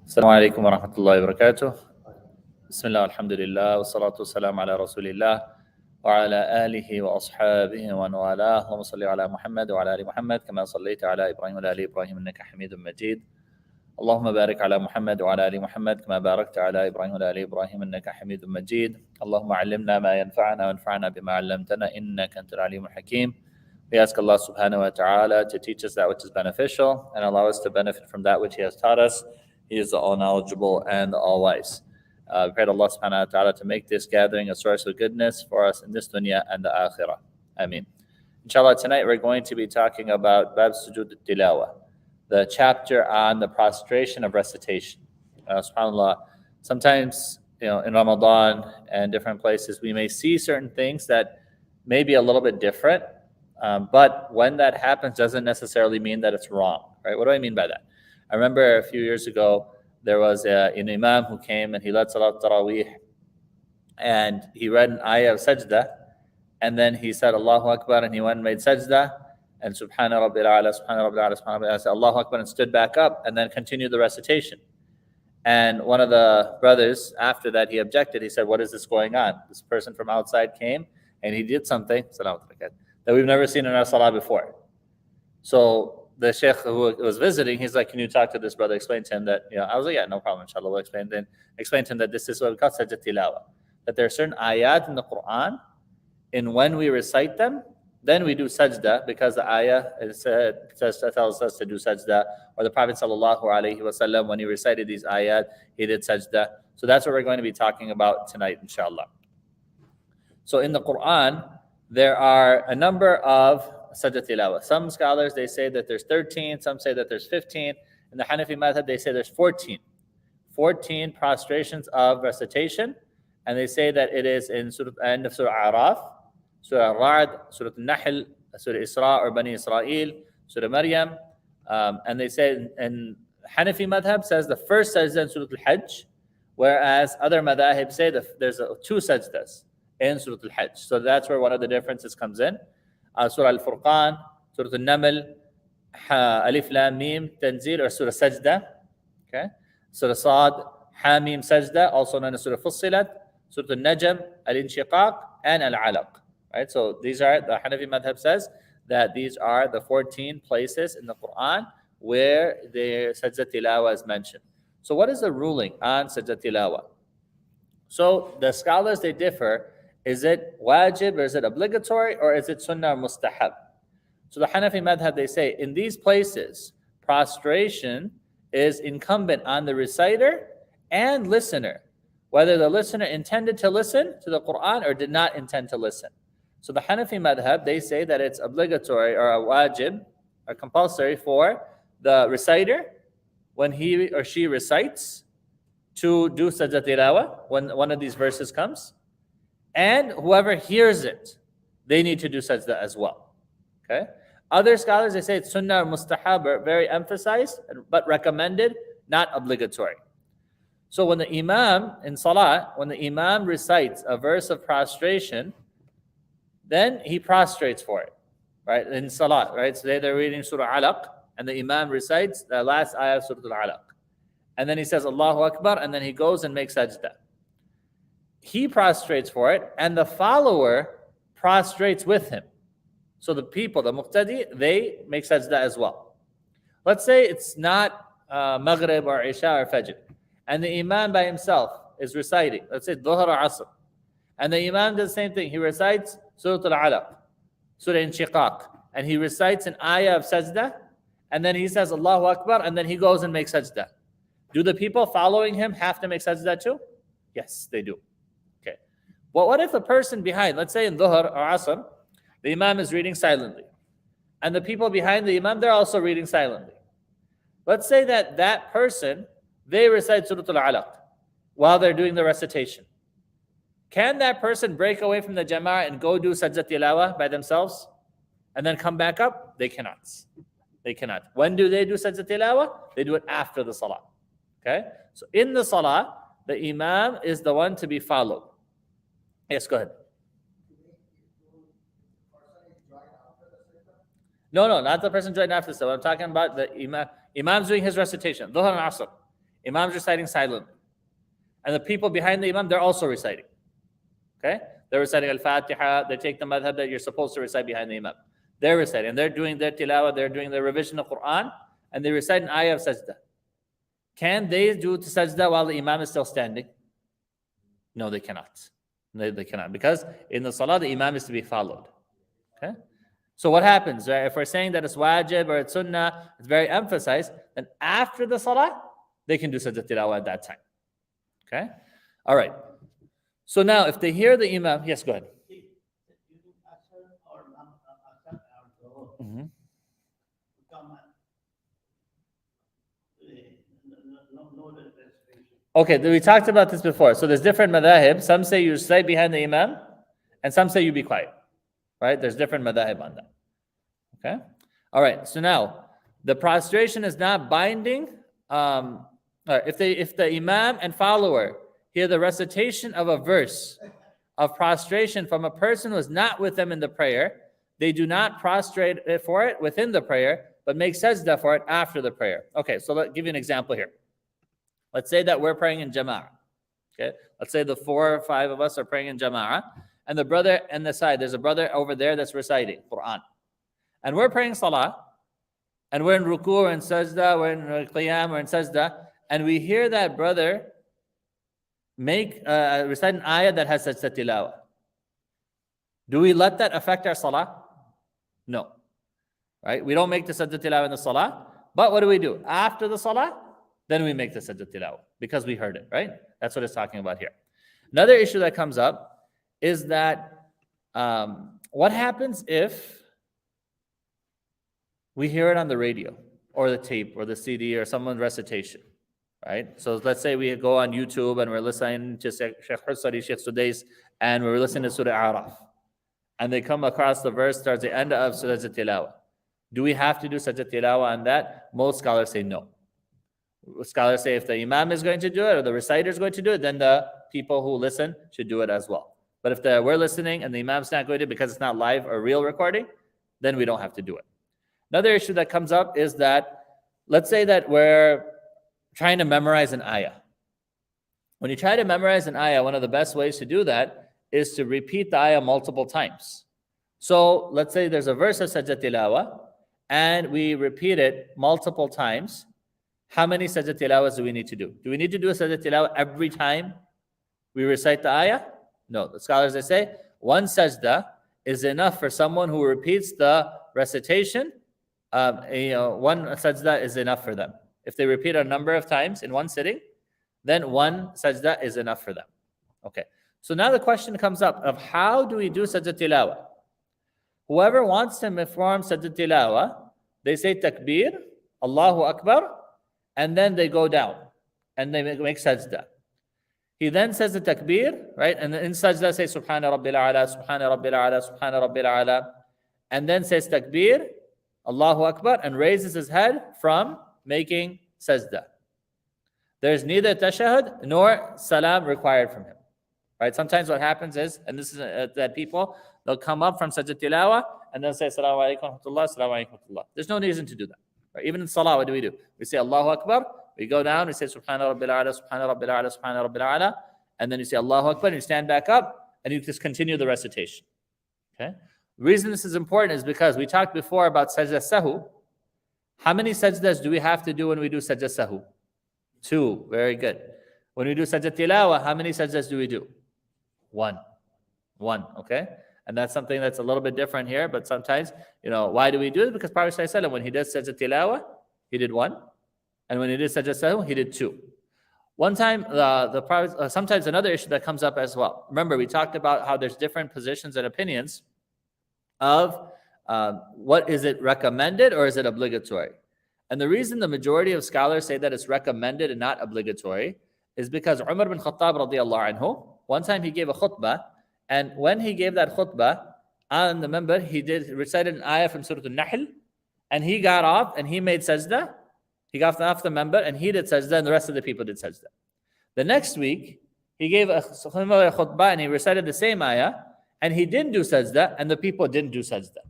السلام عليكم ورحمة الله وبركاته. بسم الله والحمد لله والصلاة والسلام على رسول الله وعلى آله وأصحابه ومن والاه. اللهم صل على محمد وعلى آل محمد كما صليت على إبراهيم وعلى آل إبراهيم إنك حميد مجيد. اللهم بارك على محمد وعلى آل محمد كما باركت على إبراهيم وعلى آل إبراهيم إنك حميد مجيد. اللهم علمنا ما ينفعنا وانفعنا بما علمتنا إنك أنت العليم الحكيم. We ask Allah subhanahu wa ta'ala to teach us that which is beneficial and allow us to benefit from that which He has taught us. He is the all-knowledgeable and the all-wise. We pray to Allah subhanahu wa ta'ala to make this gathering a source of goodness for us in this dunya and the akhirah. Ameen. Inshallah, tonight we're going to be talking about Bab Sujud al-Tilawah, the chapter on the prostration of recitation. SubhanAllah, sometimes in Ramadan and different places, we may see certain things that may be a little bit different, but when that happens doesn't necessarily mean that it's wrong. Right? What do I mean by that? I remember a few years ago, there was an imam who came and he led Salat Taraweeh, and he read an ayah of Sajdah, and then he said Allahu Akbar, and he went and made Sajdah, and Subhana Rabbil A'la, Subhana Rabbil A'la, Subhana Rabbil A'la, said Allahu Akbar, and stood back up, and then continued the recitation. And one of the brothers, after that, he objected. He said, what is this going on? This person from outside came, and he did something that we've never seen in our salah before. So the sheikh who was visiting, he's like, can you talk to this brother? Explain to him that, I was like, yeah, no problem, inshallah, we'll explain. Then explain to him that this is what we call Sajdah Tilawah. That there are certain ayat in the Quran, and when we recite them, then we do sajdah, because the ayah tells us to do sajdah, or the Prophet sallallahu alaihi wasallam, when he recited these ayat, he did sajdah. So that's what we're going to be talking about tonight, inshallah. So in the Quran, there are a number of Sajdah Tilawah. Some scholars, they say that there's 13, some say that there's 15. In the Hanafi madhab, they say there's 14. 14 prostrations of recitation, and they say that it is in end of Surah Araf, Surah Ra'd, Surah Nahl, Surah Isra or Bani Israel, Surah Maryam, and they say, and Hanafi madhab says the first sajdah in Surah Al-Hajj, whereas other madhahib say that there's two sajdas in Surah Al-Hajj. So that's where one of the differences comes in. Surah Al-Furqan, Surah Al-Naml, Alif Lam Mim, Tanzil, or Surah Sajdah. Okay? Surah Sad, Hamim Sajdah, also known as Surah Fussilat, Surah Al-Najm, Al-Inshiqaq, and Al-Alaq. Right? So these are, the Hanafi madhab says that these are the 14 places in the Quran where the Sajdah Tilawah is mentioned. So what is the ruling on Sajdah Tilawah? So the scholars, they differ. Is it wajib, or is it obligatory, or is it sunnah or mustahab? So the Hanafi madhab, they say, in these places, prostration is incumbent on the reciter and listener, whether the listener intended to listen to the Quran or did not intend to listen. So the Hanafi madhab, they say that it's obligatory or a wajib, or compulsory for the reciter, when he or she recites, to do sajdah tilawah when one of these verses comes. And whoever hears it, they need to do sajdah as well. Okay? Other scholars, they say it's sunnah or mustahab, very emphasized, but recommended, not obligatory. So when the imam in salah, when the imam recites a verse of prostration, then he prostrates for it, right? In salah, right? So they're reading Surah Alaq, and the imam recites the last ayah of Surah Al-Alaq. And then he says Allahu Akbar, and then he goes and makes sajdah. He prostrates for it, and the follower prostrates with him. So the people, the muqtadi, they make sajdah as well. Let's say it's not Maghrib or Isha or Fajr, and the imam by himself is reciting, let's say Dhuhr or Asr, and the imam does the same thing. He recites Surah Al-Alaq, Surah Inshiqaq, and he recites an ayah of sajdah, and then he says Allahu Akbar, and then he goes and makes sajdah. Do the people following him have to make sajdah too? Yes, they do. But what if the person behind, let's say in Dhuhr or Asr, the imam is reading silently, and the people behind the imam, they're also reading silently. Let's say that that person, they recite Surah Al-Alaq while they're doing the recitation. Can that person break away from the jama'ah and go do Sajdah Tilawah by themselves and then come back up? They cannot. They cannot. When do they do Sajdah Tilawah? They do it after the salah. Okay? So in the salah, the imam is the one to be followed. Yes, go ahead. No, not the person joined after the salah. I'm talking about the imam. Imam's doing his recitation. Dhuhr and Asr. Imam's reciting silently. And the people behind the Imam, they're also reciting. Okay? They're reciting Al-Fatiha. They take the madhab that you're supposed to recite behind the Imam. They're reciting. And they're doing their tilawah. They're doing their revision of Quran. And they recite an ayah of sajdah. Can they do sajdah while the Imam is still standing? No, they cannot. They cannot. Because in the salah, the Imam is to be followed. Okay? So what happens? Right? If we're saying that it's wajib or it's sunnah, it's very emphasized, then after the salah, they can do sajdah tilawah at that time. Okay? All right. So now, if they hear the Imam, yes, go ahead. Mm-hmm. Okay, we talked about this before. So there's different madhahib. Some say you recite behind the Imam, and some say you be quiet. Right? There's different madhahib on that. Okay? All right. So now, the prostration is not binding. If the Imam and follower hear the recitation of a verse of prostration from a person who is not with them in the prayer, they do not prostrate for it within the prayer, but make sajdah for it after the prayer. Okay, so let's give you an example here. Let's say that we're praying in jama'ah. Okay, let's say the 4 or 5 of us are praying in jama'ah, and the brother on the side, there's a brother over there that's reciting Quran. And we're praying salah, and we're in ruku, we're in sajdah, we're in qiyam, we're in sajdah, and we hear that brother recite an ayah that has sajdah tilawah. Do we let that affect our salah? No. Right? We don't make the sajdah tilawah in the salah, but what do? After the salah, then we make the sajdah tilawah because we heard it, right? That's what it's talking about here. Another issue that comes up is that what happens if we hear it on the radio or the tape or the CD or someone's recitation, right? So let's say we go on YouTube and we're listening to Sheikh Hussari, Sheikh Sudais, and we're listening to Surah Araf. And they come across the verse towards the end of Sajdah Tilawah. Do we have to do Sajdah Tilawah on that? Most scholars say no. Scholars say if the Imam is going to do it or the reciter is going to do it, then the people who listen should do it as well. But if we're listening and the Imam's not going to because it's not live or real recording, then we don't have to do it. Another issue that comes up is that, let's say that we're trying to memorize an ayah. When you try to memorize an ayah, one of the best ways to do that is to repeat the ayah multiple times. So let's say there's a verse of Sajdah Tilawah, and we repeat it multiple times. How many Sajdah Tilawas do we need to do? Do we need to do a Sajdah Tilawah every time we recite the ayah? No. The scholars, they say, one sajdah is enough for someone who repeats the recitation. One sajdah is enough for them. If they repeat a number of times in one sitting, then one sajdah is enough for them. Okay. So now the question comes up of how do we do Sajdah Tilawah? Whoever wants to perform Sajdah Tilawah, they say takbir, Allahu Akbar, and then they go down and they make sajdah. He then says the takbir, right? And in sajdah say Subhana Rabbil A'la, Subhana Rabbil A'la, Subhana Rabbil A'la, and then says takbir, Allahu Akbar, and raises his head from making sajdah. There's neither tashahud nor salam required from him. Right? Sometimes what happens is, and this is that people, they'll come up from Sajdah Tilawah and they'll say Assalamu alaikum wa rahmatullah, Assalamu alaikum wa rahmatullah. There's no reason to do that. Right? Even in salah, what do? We say Allahu Akbar, we go down, we say Subhana Rabbil A'la, Subhana Rabbil A'la, Subhana Rabbil A'la, and then you say Allahu Akbar, and you stand back up, and you just continue the recitation. Okay? The reason this is important is because we talked before about Sajdah Sahu. How many sajdas do we have to do when we do Sajdah Sahu? 2. Very good. When we do Sajdah Tilawah, how many sajdas do we do? 1. Okay? And that's something that's a little bit different here, but sometimes, why do we do it? Because Prophet ﷺ, when he does Sajdah Tilawah, he did 1. And when he did Sajdah Sahu, he did 2. One time, the Prophet, sometimes another issue that comes up as well. Remember, we talked about how there's different positions and opinions of what is it recommended or is it obligatory? And the reason the majority of scholars say that it's recommended and not obligatory is because Umar bin Khattab radiallahu anhu, one time he gave a khutbah, and when he gave that khutbah on the member, he recited an ayah from Surah Al-Nahl, and he got off and he made sajdah. He got off the member and he did sajdah, and the rest of the people did sajdah. The next week, he gave a similar khutbah and he recited the same ayah, and he didn't do sajdah, and the people didn't do sajdah.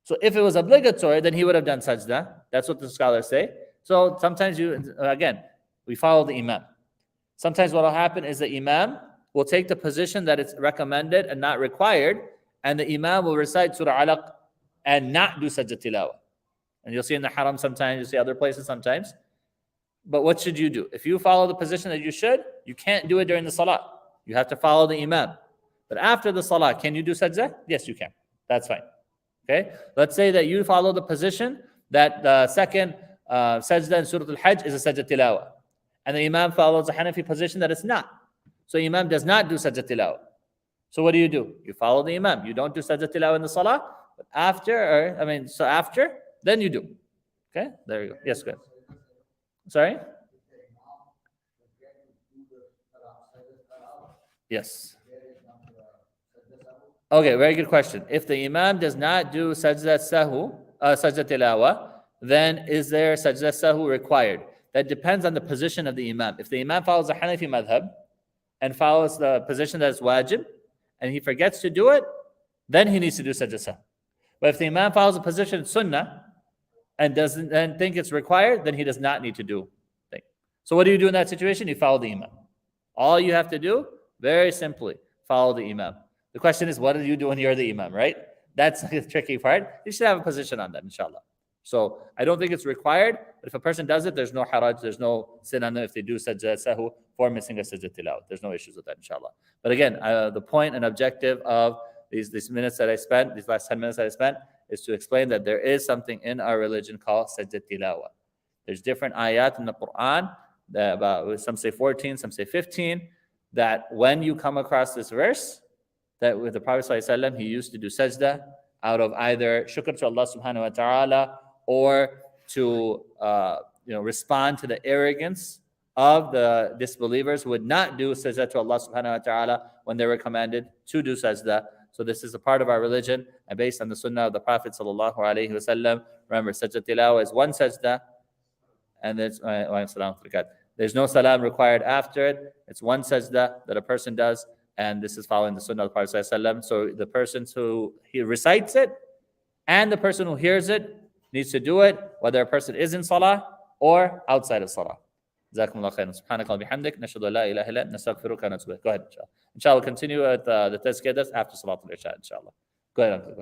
So if it was obligatory, then he would have done sajdah. That's what the scholars say. So sometimes We follow the imam. Sometimes what will happen is the imam will take the position that it's recommended and not required, and the imam will recite Surah Alaq and not do Sajdah Tilawah. And you'll see in the haram sometimes, you'll see other places sometimes. But what should you do? If you follow the position that you should, you can't do it during the salah. You have to follow the imam. But after the salah, can you do sajdah? Yes, you can. That's fine. Okay? Let's say that you follow the position that the second sajdah in Surah Al-Hajj is a sajdah tilawah. And the imam follows the Hanafi position that it's not. So imam does not do sajdah tilawah. So what do? You follow the imam. You don't do sajdah tilawah in the salah. But after, then you do. Okay? There you go. Yes, good. Sorry? Yes. Okay, very good question. If the imam does not do sajdah tilawah, then is there sajdah sahu required? That depends on the position of the imam. If the imam follows the Hanafi madhab and follows the position that is wajib, and he forgets to do it, then he needs to do sajdah sahu. But if the imam follows the position sunnah and doesn't think it's required, then he does not need to do thing. So what do you do in that situation? You follow the imam. All you have to do, very simply, follow the imam. The question is, what do you do when you're the imam, right? That's the tricky part. You should have a position on that, inshallah. So I don't think it's required, but if a person does it, there's no haraj, there's no sin on them if they do sajdah sahu for missing a sajdah tilawah. There's no issues with that, inshallah. But again, the point and objective of these minutes that I spent, these last 10 minutes that I spent, is to explain that there is something in our religion called sajdah tilawah. There's different ayat in the Quran, about some say 14, some say 15, that when you come across this verse, that with the Prophet ﷺ, he used to do sajdah out of either shukr to Allah subhanahu wa ta'ala or to respond to the arrogance of the disbelievers who would not do sajdah to Allah subhanahu wa ta'ala when they were commanded to do sajdah. So this is a part of our religion, and based on the sunnah of the Prophet sallallahu alaihi wasallam. Remember, sajdah tilawah is one sajdah, and there's no salam required after it. It's one sajdah that a person does, and this is following the sunnah of the Prophet sallallahu alaihi wasallam. So the person who he recites it and the person who hears it needs to do it, whether a person is in salah or outside of salah. Jazakumullah khairan. Subhanakallah bihamdik. Nashhadu an la ilaha illa anta nastaghfiruka wa natubu ilayk. Go ahead, inshallah. Inshallah, we'll continue with the tazkiyah after Salatul Isha, inshallah. Go ahead, Uncle. Go ahead.